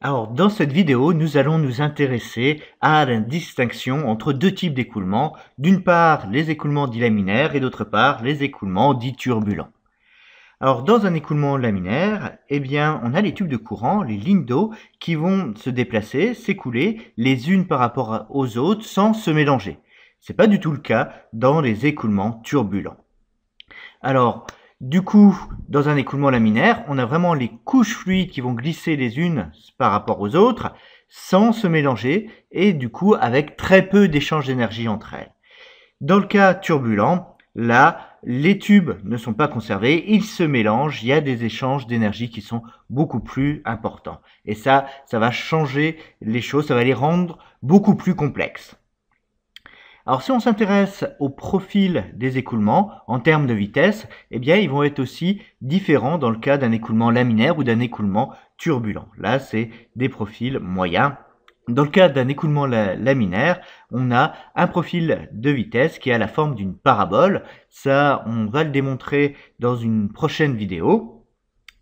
Alors, dans cette vidéo, nous allons nous intéresser à la distinction entre deux types d'écoulements. D'une part, les écoulements dits laminaires et d'autre part, les écoulements dits turbulents. Alors, dans un écoulement laminaire, on a les tubes de courant, les lignes d'eau, qui vont se déplacer, s'écouler les unes par rapport aux autres sans se mélanger. Ce n'est pas du tout le cas dans les écoulements turbulents. Alors, du coup, dans un écoulement laminaire, on a vraiment les couches fluides qui vont glisser les unes par rapport aux autres sans se mélanger et du coup avec très peu d'échange d'énergie entre elles. Dans le cas turbulent, là, les tubes ne sont pas conservés, ils se mélangent, il y a des échanges d'énergie qui sont beaucoup plus importants. Et ça va changer les choses, ça va les rendre beaucoup plus complexes. Alors si on s'intéresse au profil des écoulements en termes de vitesse, ils vont être aussi différents dans le cas d'un écoulement laminaire ou d'un écoulement turbulent. Là, c'est des profils moyens. Dans le cas d'un écoulement laminaire, on a un profil de vitesse qui a la forme d'une parabole. Ça, on va le démontrer dans une prochaine vidéo.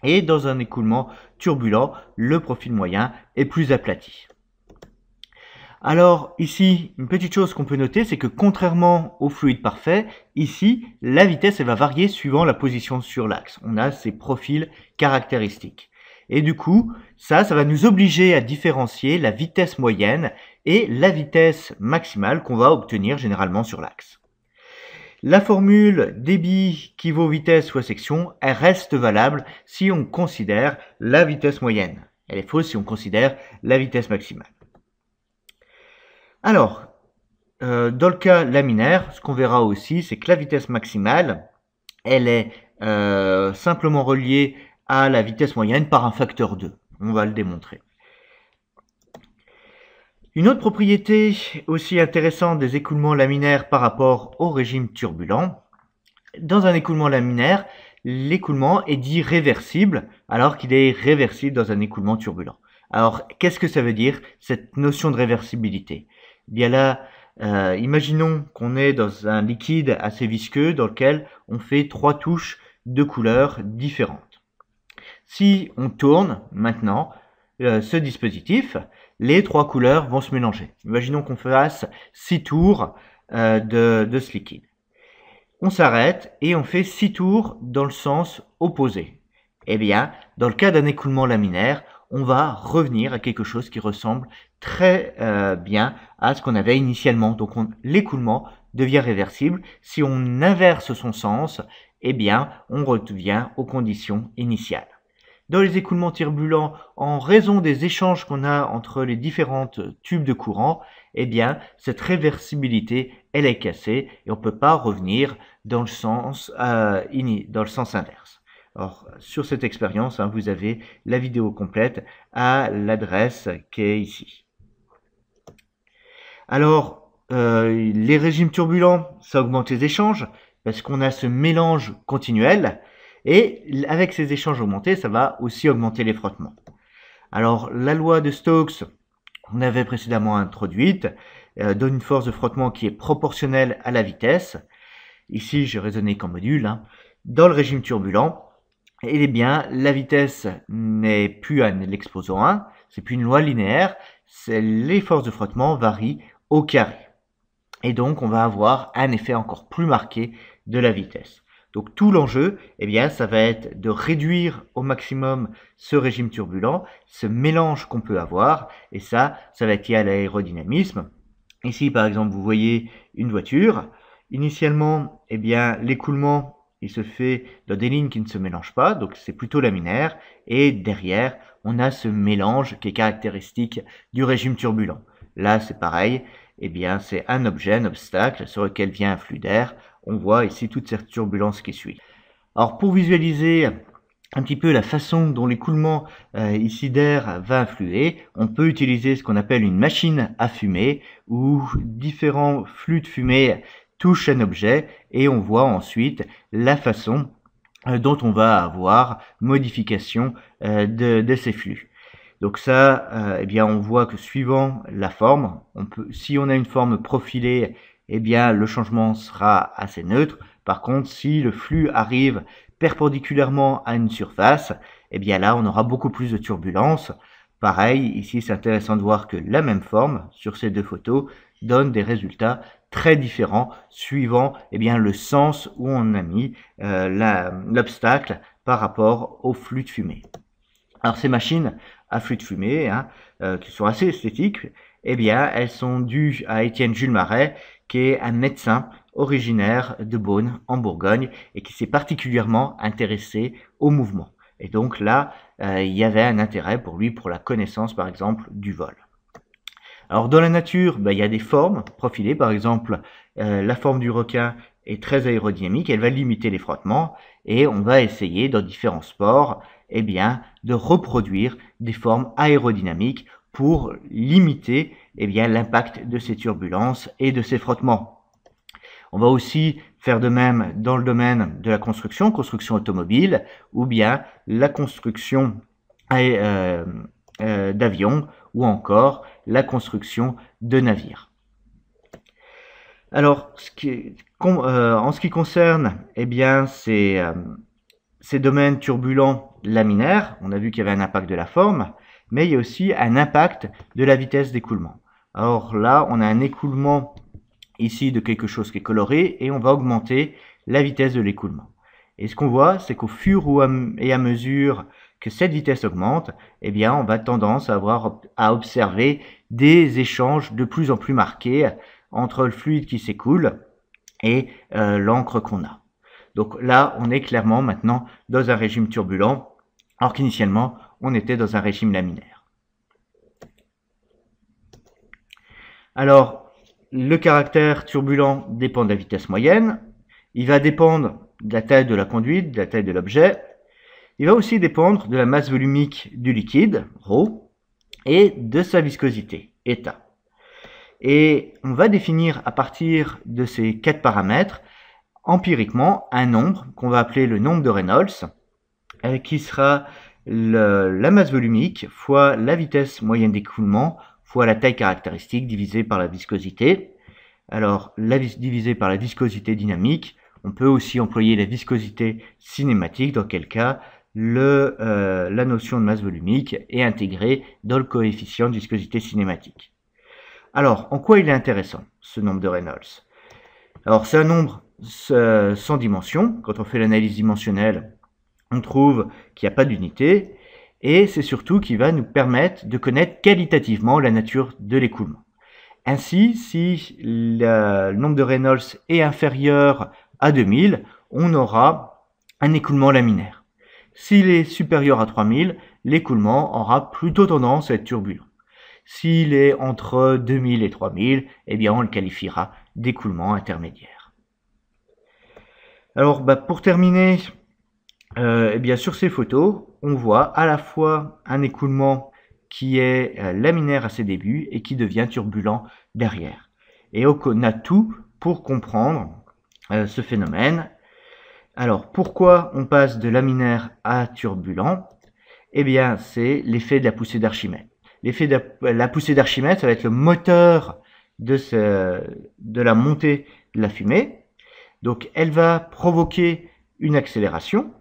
Et dans un écoulement turbulent, le profil moyen est plus aplati. Alors ici, une petite chose qu'on peut noter, c'est que contrairement au fluide parfait, ici, la vitesse elle va varier suivant la position sur l'axe. On a ces profils caractéristiques. Et du coup, ça va nous obliger à différencier la vitesse moyenne et la vitesse maximale qu'on va obtenir généralement sur l'axe. La formule débit qui vaut vitesse fois section, elle reste valable si on considère la vitesse moyenne. Elle est fausse si on considère la vitesse maximale. Alors, dans le cas laminaire, ce qu'on verra aussi, c'est que la vitesse maximale, elle est simplement reliée à la vitesse moyenne par un facteur 2. On va le démontrer. Une autre propriété aussi intéressante des écoulements laminaires par rapport au régime turbulent, dans un écoulement laminaire, l'écoulement est dit réversible alors qu'il est réversible dans un écoulement turbulent. Alors, qu'est-ce que ça veut dire, cette notion de réversibilité ? Bien là, imaginons qu'on est dans un liquide assez visqueux dans lequel on fait 3 touches de couleurs différentes. Si on tourne maintenant ce dispositif, les 3 couleurs vont se mélanger. Imaginons qu'on fasse 6 tours de ce liquide. On s'arrête et on fait 6 tours dans le sens opposé. Dans le cas d'un écoulement laminaire, on va revenir à quelque chose qui ressemble très bien à ce qu'on avait initialement. Donc l'écoulement devient réversible. Si on inverse son sens, on revient aux conditions initiales. Dans les écoulements turbulents, en raison des échanges qu'on a entre les différentes tubes de courant, cette réversibilité, elle est cassée et on ne peut pas revenir dans le sens inverse. Alors, sur cette expérience, vous avez la vidéo complète à l'adresse qui est ici. Alors, les régimes turbulents, ça augmente les échanges parce qu'on a ce mélange continuel et avec ces échanges augmentés, ça va aussi augmenter les frottements. Alors, la loi de Stokes, on avait précédemment introduite, donne une force de frottement qui est proportionnelle à la vitesse. Ici, j'ai raisonné qu'en module. Dans le régime turbulent, la vitesse n'est plus à l'exposant 1, c'est plus une loi linéaire, les forces de frottement varient au carré. Et donc, on va avoir un effet encore plus marqué de la vitesse. Donc, tout l'enjeu, ça va être de réduire au maximum ce régime turbulent, ce mélange qu'on peut avoir, et ça va être lié à l'aérodynamisme. Ici, par exemple, vous voyez une voiture. Initialement, l'écoulement il se fait dans des lignes qui ne se mélangent pas, donc c'est plutôt laminaire, et derrière, on a ce mélange qui est caractéristique du régime turbulent. Là, c'est pareil, c'est un objet, un obstacle sur lequel vient un flux d'air. On voit ici toute cette turbulence qui suit. Alors, pour visualiser un petit peu la façon dont l'écoulement ici d'air va influer, on peut utiliser ce qu'on appelle une machine à fumée, où différents flux de fumée touche un objet et on voit ensuite la façon dont on va avoir modification de ces flux. Donc ça, on voit que suivant la forme, si on a une forme profilée, le changement sera assez neutre. Par contre, si le flux arrive perpendiculairement à une surface, là on aura beaucoup plus de turbulence. Pareil, ici c'est intéressant de voir que la même forme sur ces deux photos donne des résultats très différents suivant le sens où on a mis l'obstacle par rapport au flux de fumée. Alors ces machines à flux de fumée, qui sont assez esthétiques, elles sont dues à Étienne Jules Marais, qui est un médecin originaire de Beaune en Bourgogne et qui s'est particulièrement intéressé au mouvement. Et donc là, il y avait un intérêt pour lui pour la connaissance, par exemple, du vol. Alors dans la nature, il y a des formes profilées, par exemple, la forme du requin est très aérodynamique, elle va limiter les frottements et on va essayer dans différents sports de reproduire des formes aérodynamiques pour limiter l'impact de ces turbulences et de ces frottements. On va aussi faire de même dans le domaine de la construction automobile, ou bien la construction d'avions, ou encore la construction de navires. Alors, en ce qui concerne ces domaines turbulents laminaires, on a vu qu'il y avait un impact de la forme, mais il y a aussi un impact de la vitesse d'écoulement. Alors là, on a un écoulement ici de quelque chose qui est coloré et on va augmenter la vitesse de l'écoulement. Et ce qu'on voit, c'est qu'au fur et à mesure que cette vitesse augmente, on va tendance à observer des échanges de plus en plus marqués entre le fluide qui s'écoule et l'encre qu'on a. Donc là, on est clairement maintenant dans un régime turbulent, alors qu'initialement, on était dans un régime laminaire. Alors, le caractère turbulent dépend de la vitesse moyenne, il va dépendre de la taille de la conduite, de la taille de l'objet, il va aussi dépendre de la masse volumique du liquide, ρ, et de sa viscosité, η. Et on va définir à partir de ces 4 paramètres, empiriquement, un nombre qu'on va appeler le nombre de Reynolds, qui sera la masse volumique fois la vitesse moyenne d'écoulement fois la taille caractéristique divisée par la viscosité. Alors, divisé par la viscosité dynamique, on peut aussi employer la viscosité cinématique, dans quel cas la notion de masse volumique est intégrée dans le coefficient de viscosité cinématique. Alors, en quoi il est intéressant, ce nombre de Reynolds? Alors, c'est un nombre sans dimension. Quand on fait l'analyse dimensionnelle, on trouve qu'il n'y a pas d'unité, et c'est surtout qui va nous permettre de connaître qualitativement la nature de l'écoulement. Ainsi, si le nombre de Reynolds est inférieur à 2000, on aura un écoulement laminaire. S'il est supérieur à 3000, l'écoulement aura plutôt tendance à être turbulent. S'il est entre 2000 et 3000, on le qualifiera d'écoulement intermédiaire. Alors, pour terminer, sur ces photos, on voit à la fois un écoulement qui est laminaire à ses débuts et qui devient turbulent derrière. Et on a tout pour comprendre ce phénomène. Alors, pourquoi on passe de laminaire à turbulent? C'est l'effet de la poussée d'Archimède. L'effet de la poussée d'Archimède, ça va être le moteur de la montée de la fumée. Donc, elle va provoquer une accélération.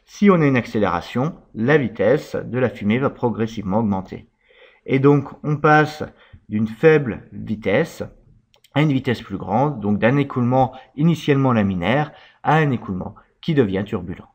Si on a une accélération, la vitesse de la fumée va progressivement augmenter. Et donc, on passe d'une faible vitesse à une vitesse plus grande, donc d'un écoulement initialement laminaire à un écoulement qui devient turbulent.